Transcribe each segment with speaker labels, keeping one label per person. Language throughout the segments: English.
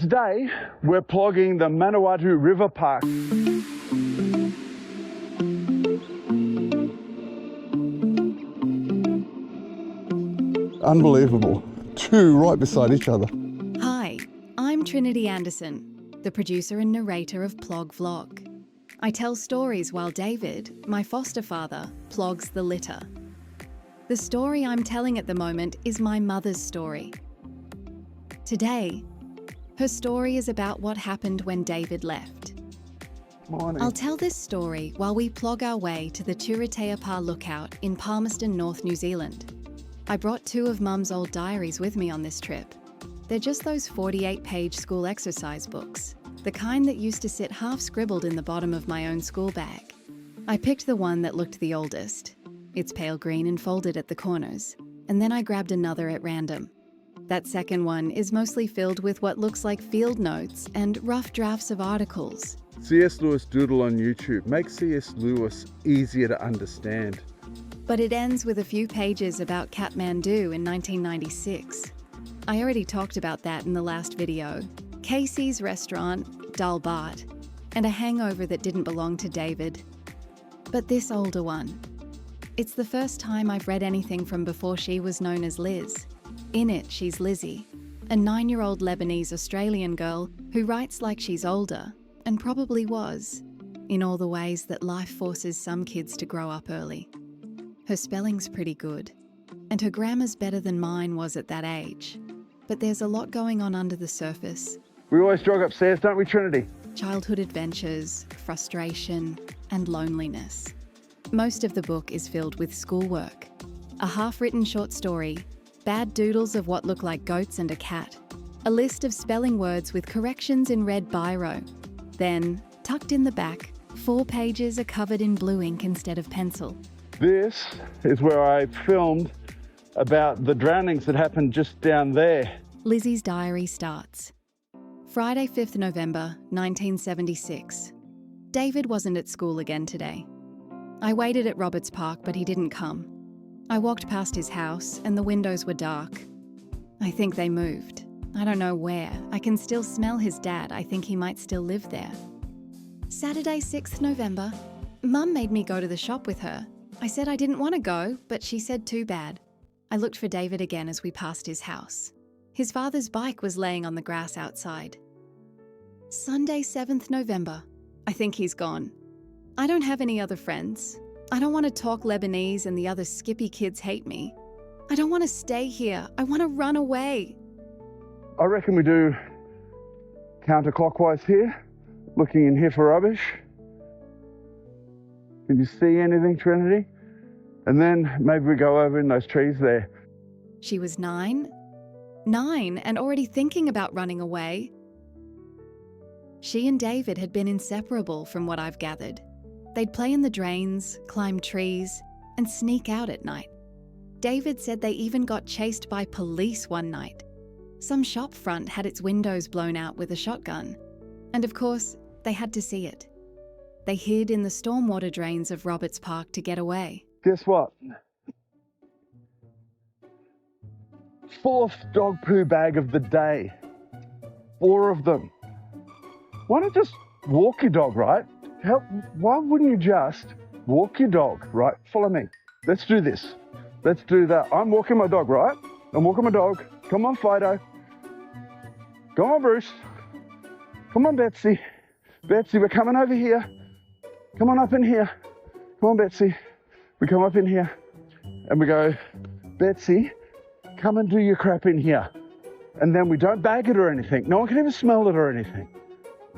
Speaker 1: Today, we're plogging the Manawatu River Park. Unbelievable. Two right beside each other.
Speaker 2: Hi, I'm Trinity Anderson, the producer and narrator of Plog Vlog. I tell stories while David, my foster father, plogs the litter. The story I'm telling at the moment is my mother's story. Today, her story is about what happened when David left.
Speaker 1: Morning.
Speaker 2: I'll tell this story while we plog our way to the Turitea Pa Lookout in Palmerston North, New Zealand. I brought 2 of Mum's old diaries with me on this trip. They're just those 48-page school exercise books, the kind that used to sit half scribbled in the bottom of my own school bag. I picked the one that looked the oldest. It's pale green and folded at the corners, and then I grabbed another at random. That second one is mostly filled with what looks like field notes and rough drafts of articles.
Speaker 1: C.S. Lewis Doodle on YouTube. Make C.S. Lewis easier to understand.
Speaker 2: But it ends with a few pages about Kathmandu in 1996. I already talked about that in the last video. Casey's restaurant, Dal Bhat, and a hangover that didn't belong to David. But this older one. It's the first time I've read anything from before she was known as Liz. In it, she's Lizzy, a 9-year-old Lebanese Australian girl who writes like she's older, and probably was, in all the ways that life forces some kids to grow up early. Her spelling's pretty good, and her grammar's better than mine was at that age. But there's a lot going on under the surface.
Speaker 1: We always jog upstairs, don't we, Trinity?
Speaker 2: Childhood adventures, frustration, and loneliness. Most of the book is filled with schoolwork, a half-written short story, bad doodles of what look like goats and a cat, a list of spelling words with corrections in red biro. Then, tucked in the back, 4 pages are covered in blue ink instead of pencil.
Speaker 1: This is where I filmed about the drownings that happened just down there.
Speaker 2: Lizzy's diary starts. Friday, 5th November, 1976. David wasn't at school again today. I waited at Roberts Park, but he didn't come. I walked past his house and the windows were dark. I think they moved. I don't know where. I can still smell his dad. I think he might still live there. Saturday, 6th November. Mum made me go to the shop with her. I said I didn't want to go, but she said too bad. I looked for David again as we passed his house. His father's bike was laying on the grass outside. Sunday, 7th November. I think he's gone. I don't have any other friends. I don't want to talk Lebanese and the other Skippy kids hate me. I don't want to stay here. I want to run away.
Speaker 1: I reckon we do counterclockwise here, looking in here for rubbish. Can you see anything, Trinity? And then maybe we go over in those trees there.
Speaker 2: She was 9? 9 and already thinking about running away. She and David had been inseparable from what I've gathered. They'd play in the drains, climb trees, and sneak out at night. David said they even got chased by police one night. Some shop front had its windows blown out with a shotgun. And of course, they had to see it. They hid in the stormwater drains of Roberts Park to get away.
Speaker 1: Guess what? 4th dog poo bag of the day. 4 of them. Why not just walk your dog, right? Why wouldn't you just walk your dog, right? Follow me. Let's do this. Let's do that. I'm walking my dog, right? I'm walking my dog. Come on, Fido. Come on, Bruce. Come on, Betsy. Betsy, we're coming over here. Come on up in here. Come on, Betsy. We come up in here and we go, Betsy, come and do your crap in here. And then we don't bag it or anything. No one can even smell it or anything.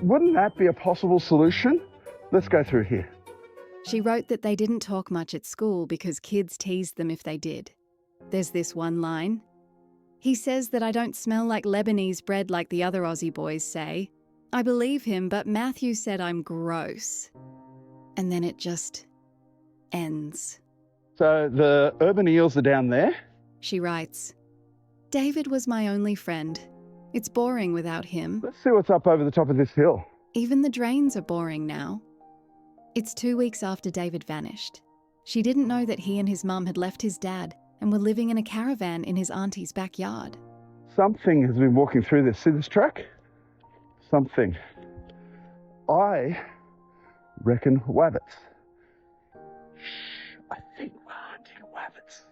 Speaker 1: Wouldn't that be a possible solution? Let's go through here.
Speaker 2: She wrote that they didn't talk much at school because kids teased them if they did. There's this one line. He says that I don't smell like Lebanese bread like the other Aussie boys say. I believe him, but Matthew said I'm gross. And then it just ends.
Speaker 1: So the urban eels are down there.
Speaker 2: She writes, David was my only friend. It's boring without him.
Speaker 1: Let's see what's up over the top of this hill.
Speaker 2: Even the drains are boring now. It's 2 weeks after David vanished. She didn't know that he and his mum had left his dad and were living in a caravan in his auntie's backyard.
Speaker 1: Something has been walking through this. See this track? something. I reckon wabbits. Shh, I think we're hunting wabbits.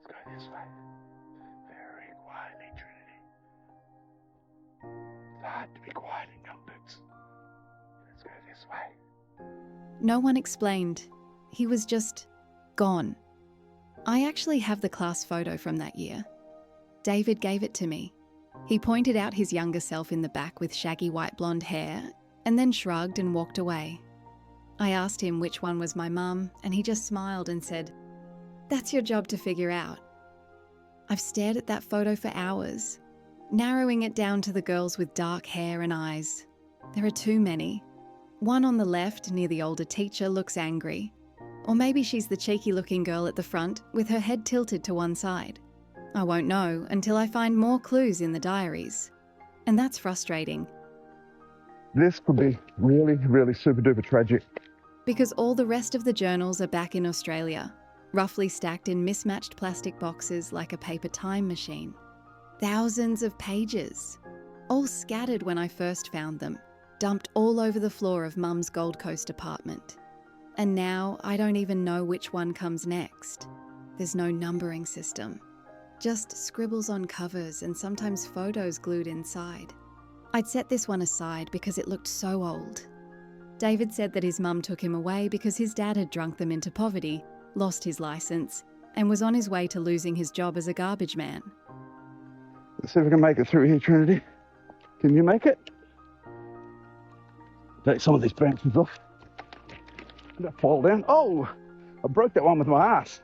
Speaker 1: Let's go this way. Very quietly, Trinity. It's hard to be quiet in young boots. Let's go this way.
Speaker 2: No one explained. He was just gone. I actually have the class photo from that year. David gave it to me. He pointed out his younger self in the back with shaggy white blonde hair and then shrugged and walked away. I asked him which one was my mum, and he just smiled and said, "That's your job to figure out." I've stared at that photo for hours, narrowing it down to the girls with dark hair and eyes. There are too many. One on the left, near the older teacher, looks angry. Or maybe she's the cheeky-looking girl at the front with her head tilted to one side. I won't know until I find more clues in the diaries. And that's frustrating.
Speaker 1: This could be really, really super duper tragic.
Speaker 2: Because all the rest of the journals are back in Australia, roughly stacked in mismatched plastic boxes like a paper time machine. Thousands of pages, all scattered when I first found them, dumped all over the floor of Mum's Gold Coast apartment. And now I don't even know which one comes next. There's no numbering system. Just scribbles on covers and sometimes photos glued inside. I'd set this one aside because it looked so old. David said that his mum took him away because his dad had drunk them into poverty, lost his licence, and was on his way to losing his job as a garbage man.
Speaker 1: Let's see if we can make it through here, Trinity. Can you make it? Take some of these branches off. I'm gonna fall down. Oh, I broke that one with my ass.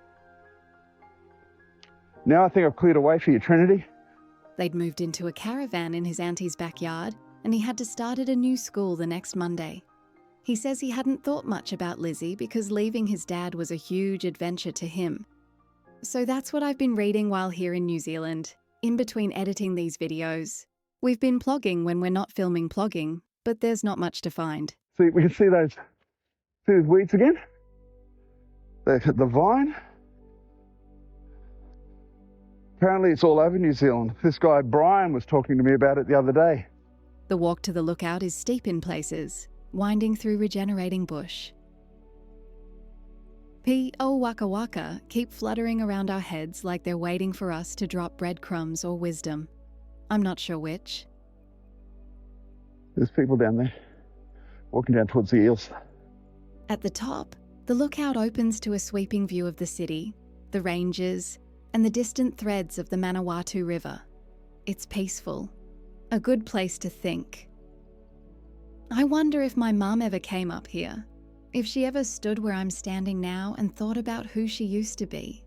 Speaker 1: Now I think I've cleared a way for you, Trinity.
Speaker 2: They'd moved into a caravan in his auntie's backyard, and he had to start at a new school the next Monday. He says he hadn't thought much about Lizzy because leaving his dad was a huge adventure to him. So that's what I've been reading while here in New Zealand, in between editing these videos. We've been plogging when we're not filming Plogging, but there's not much to find.
Speaker 1: See, we can see those weeds again. The vine. Apparently it's all over New Zealand. This guy Brian was talking to me about it the other day.
Speaker 2: The walk to the lookout is steep in places, winding through regenerating bush. Pīwakawaka keep fluttering around our heads like they're waiting for us to drop breadcrumbs or wisdom. I'm not sure which.
Speaker 1: There's people down there, walking down towards the eels.
Speaker 2: At the top, the lookout opens to a sweeping view of the city, the ranges, and the distant threads of the Manawatu River. It's peaceful, a good place to think. I wonder if my mum ever came up here, if she ever stood where I'm standing now and thought about who she used to be.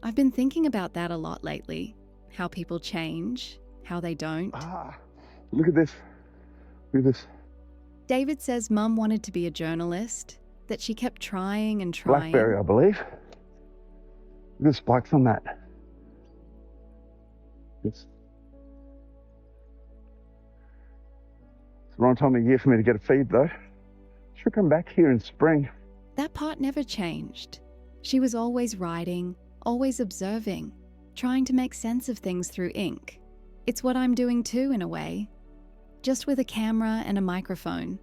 Speaker 2: I've been thinking about that a lot lately, how people change, how they don't.
Speaker 1: Ah, look at this. Look at this.
Speaker 2: David says Mum wanted to be a journalist, that she kept trying and trying.
Speaker 1: Blackberry, I believe. Look at the spikes on that. It's the wrong time of year for me to get a feed, though. She'll come back here in spring.
Speaker 2: That part never changed. She was always writing, always observing, trying to make sense of things through ink. It's what I'm doing too, in a way, just with a camera and a microphone.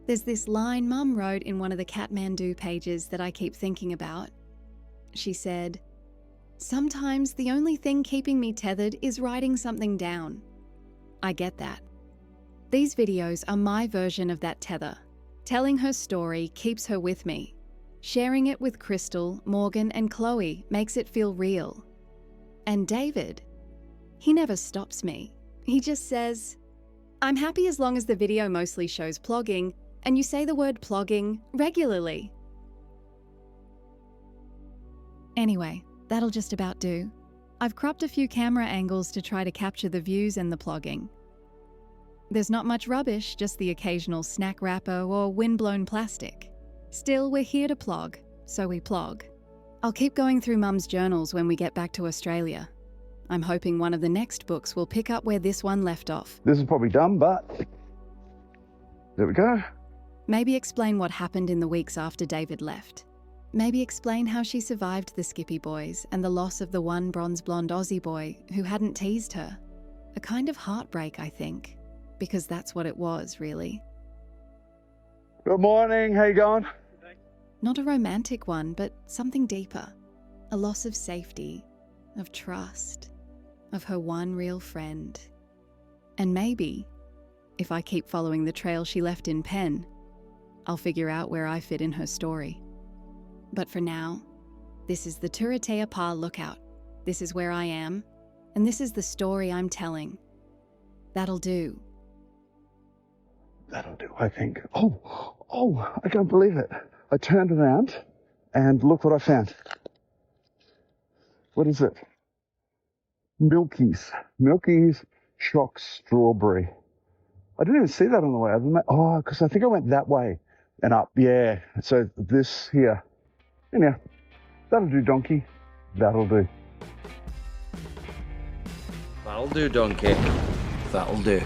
Speaker 2: There's this line Mum wrote in one of the Kathmandu pages that I keep thinking about. She said, "Sometimes the only thing keeping me tethered is writing something down." I get that. These videos are my version of that tether. Telling her story keeps her with me. Sharing it with Crystal, Morgan, and Chloe makes it feel real. And David, he never stops me. He just says, "I'm happy as long as the video mostly shows plogging, and you say the word plogging regularly." Anyway, that'll just about do. I've cropped a few camera angles to try to capture the views and the plogging. There's not much rubbish, just the occasional snack wrapper or windblown plastic. Still, we're here to plog, so we plog. I'll keep going through Mum's journals when we get back to Australia. I'm hoping one of the next books will pick up where this one left off.
Speaker 1: This is probably dumb, but there we go.
Speaker 2: Maybe explain what happened in the weeks after David left. Maybe explain how she survived the Skippy boys and the loss of the one bronze blonde Aussie boy who hadn't teased her. A kind of heartbreak, I think, because that's what it was, really.
Speaker 1: Good morning, how you going?
Speaker 2: Not a romantic one, but something deeper. A loss of safety, of trust, of her one real friend. And maybe, if I keep following the trail she left in pen, I'll figure out where I fit in her story. But for now, this is the Turitea Pa Lookout. This is where I am, and this is the story I'm telling. That'll do.
Speaker 1: That'll do, I think. Oh, I can't believe it. I turned around and look what I found. What is it? Milky's choc strawberry. I didn't even see that on the way. Oh, because I think I went that way and up. Yeah, so this here. Anyhow, that'll do, donkey. That'll do.
Speaker 3: That'll do, donkey. That'll do.